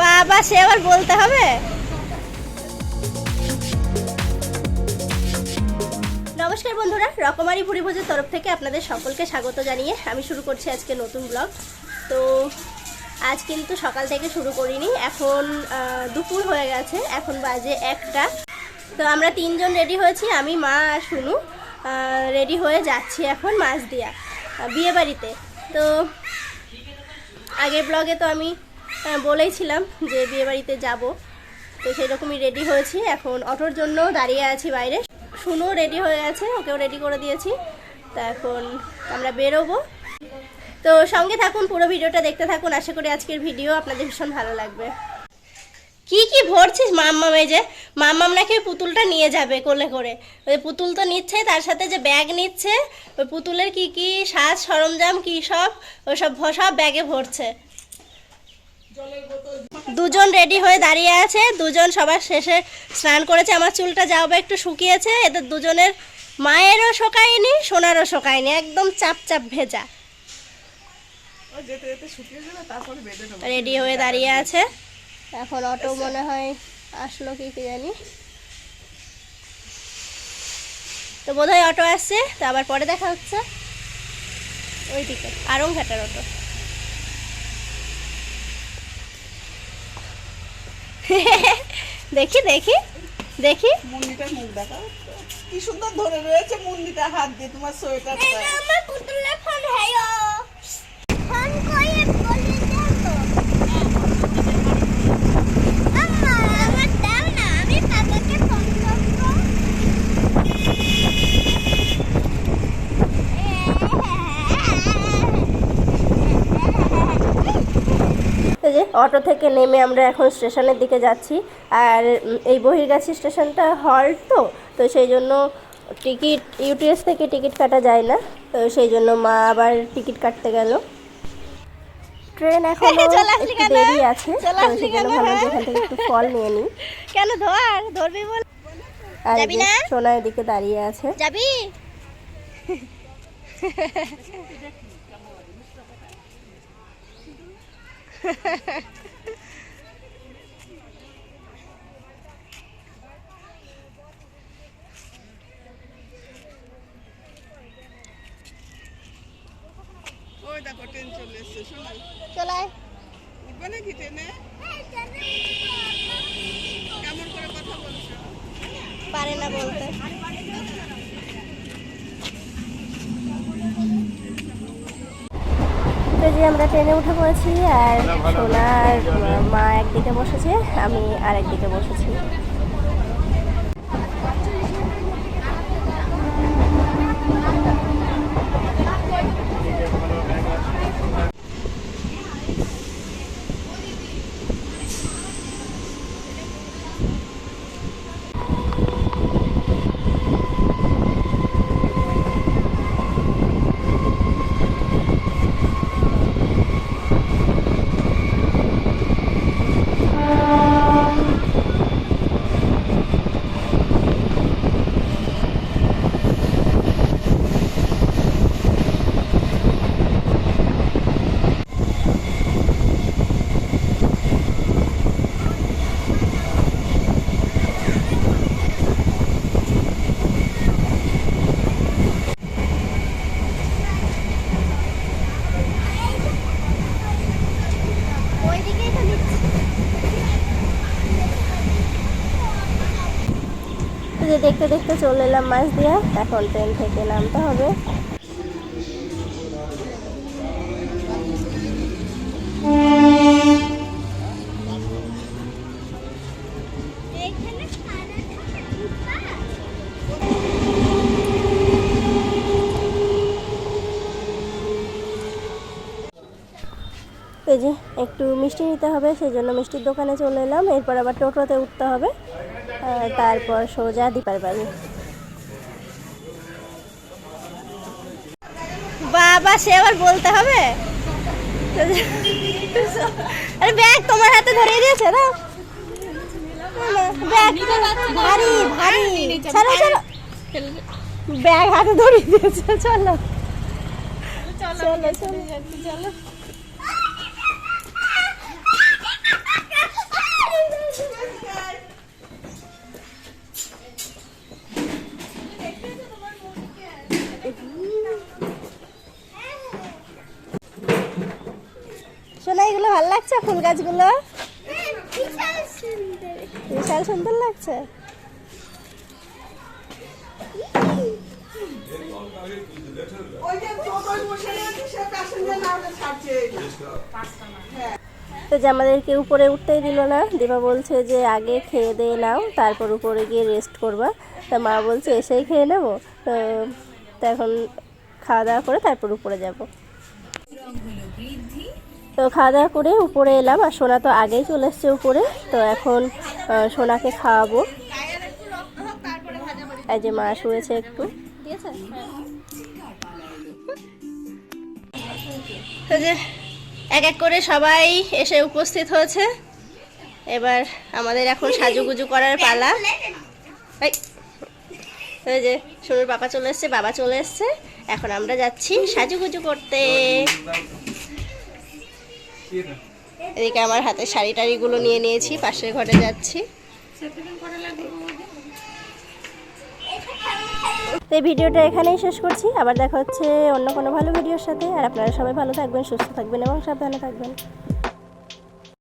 বাবা সে আবার বলতে হবে। নমস্কার বন্ধুরা, রকমারি ভুরিভোজের তরফ থেকে আপনাদের সকলকে স্বাগত জানিয়ে আমি শুরু করছি আজকে নতুন ব্লগ। তো আজ কিন্তু সকাল থেকে শুরু করিনি, এখন দুপুর হয়ে গেছে, এখন বাজে 1টা। তো আমরা 3 জন রেডি হয়েছি, আমি, মা আর শুনু রেডি হয়ে যাচ্ছি এখন মাঝদিয়া বিয়ে বাড়িতে। তো আগের ব্লগে তো আমি বলেইছিলাম যে বিয়ে বাড়িতে যাব, তো সেই রকমই রেডি হয়েছি। এখন অটোর জন্য দাঁড়িয়ে আছি বাইরে, শুনু রেডি হয়ে আছে, ওকেও রেডি করে দিয়েছি। তা এখন আমরা বেরোবো, তো সঙ্গে থাকুন, পুরো ভিডিওটা দেখতে থাকুন। আশা করি আজকের ভিডিও আপনাদের ভীষণ ভালো লাগবে। কি কি ভরছিস মাম্মাম? এই যে মাম্মাম নাকি ওই পুতুলটা নিয়ে যাবে কোলে করে, ওই পুতুল তো নিচ্ছে, তার সাথে যে ব্যাগ নিচ্ছে, ওই পুতুলের কি কি সাজ সরঞ্জাম কি সব, ওই সব ব্যাগে ভরছে। দুজন রেডি হয়ে দাঁড়িয়ে আছে, দুজন সবার শেষে স্নান করেছে। আমার চুলটা যাও বা একটু শুকিয়েছে, এদের দুজনের মায়েরও শোকায়নি, সোনারও শোকায়নি, একদম চাপ চাপ ভেজা। রেডি হয়ে দাঁড়িয়ে আছে, এখন অটো মনে হয় আসলো কি জানি, তো বোধহয় অটো আসছে। তো আবার পরে দেখা হচ্ছে ওইদিকে আরংঘাটার অটো। দেখি দেখি দেখি মুন্নিটার মুখ দেখা, কি সুন্দর ধরে রয়েছে মুন্নিটা হাত দিয়ে তোমার সোয়েটারটা। আমার পুতুলের ফোন হ্যালো ফোন করে বলি দাও তো আম্মা, আমার দাও না, আমি পাপাকে ফোন করব। অটো থেকে নেমে আমরা এখন স্টেশনের দিকে যাচ্ছি। আর এই বহির্গাছি স্টেশনটা হল্ট, তো সেই জন্য টিকিট ইউটিএস থেকে টিকিট কাটা যায় না, তো সেই জন্য মা আবার টিকিট কাটতে গেল। ট্রেন এখন একটু দেরি আছে, তো সেই জন্য ভাবলাম যে এখান থেকে একটু ফল নিয়ে নিই। কেন ধরবি বল? আর সোনার দিকে দাঁড়িয়ে আছে, যাবি? ওই দেখো ট্রেন চলে এসেছে, শোনো চলাই উঠবে নাকি ট্রেনে? কেমন করে কথা বলছো? পারে না বলতে। তো যে আমরা ট্রেনে উঠে পড়েছি, আর সোনার মা একদিকে বসেছে, আমি আর একদিকে বসেছি। দেখতে দেখতে চলে এলাম মাঝদিয়া, এখন ট্রেন থেকে নামতে হবে। এই যে একটু মিষ্টি নিতে হবে, সেই জন্য মিষ্টির দোকানে চলে এলাম। এরপর আবার টোটোতে উঠতে হবে, তারপর সোজা দীপার বাড়ি। বাবা সে আবার বলতে হবে। আরে ব্যাগ তোমার হাতে ধরিয়ে দিয়েছে না? ব্যাগ ভারী ভারী, চলো চলো, ব্যাগ হাতে ধরিয়ে দিয়েছে, চলো চলো চলো। শোনা, এগুলো ভালো লাগছে ফুল গাছগুলো? বিশাল সুন্দর লাগছে। ওই যে টোটোয় বসে রয়েছে, সে প্যাসেঞ্জার না হলে ছাড়ছে। তো যে আমাদেরকে উপরে উঠতেই দিল না, দীপা বলছে যে আগে খেয়ে দিয়ে নাও, তারপর উপরে গিয়ে রেস্ট করবা। তা মা বলছে এসেই খেয়ে নেবো, তো এখন খাওয়া দাওয়া করে তারপর উপরে যাব। তো খাওয়া দাওয়া করে উপরে এলাম, আর সোনা তো আগেই চলে এসছে উপরে। তো এখন সোনাকে খাওয়াবো। এই যে মা শুয়েছে একটু, তো যে এক এক করে সবাই এসে উপস্থিত হয়েছে। এবার আমাদের এখন সাজুগুজু করার পালা। এই যে সোনুর পাপা চলে এসছে, বাবা চলে এসছে, এখন আমরা যাচ্ছি সাজুগুজু করতে। এদিকে আমার হাতে শাড়ি টাড়িগুলো নিয়ে নিয়েছি, পাশের ঘরে যাচ্ছি। তো এই ভিডিওটা এখানেই শেষ করছি, আবার দেখা হচ্ছে অন্য কোনো ভালো ভিডিওর সাথে। আর আপনারা সবাই ভালো থাকবেন, সুস্থ থাকবেন এবং সাবধানে থাকবেন।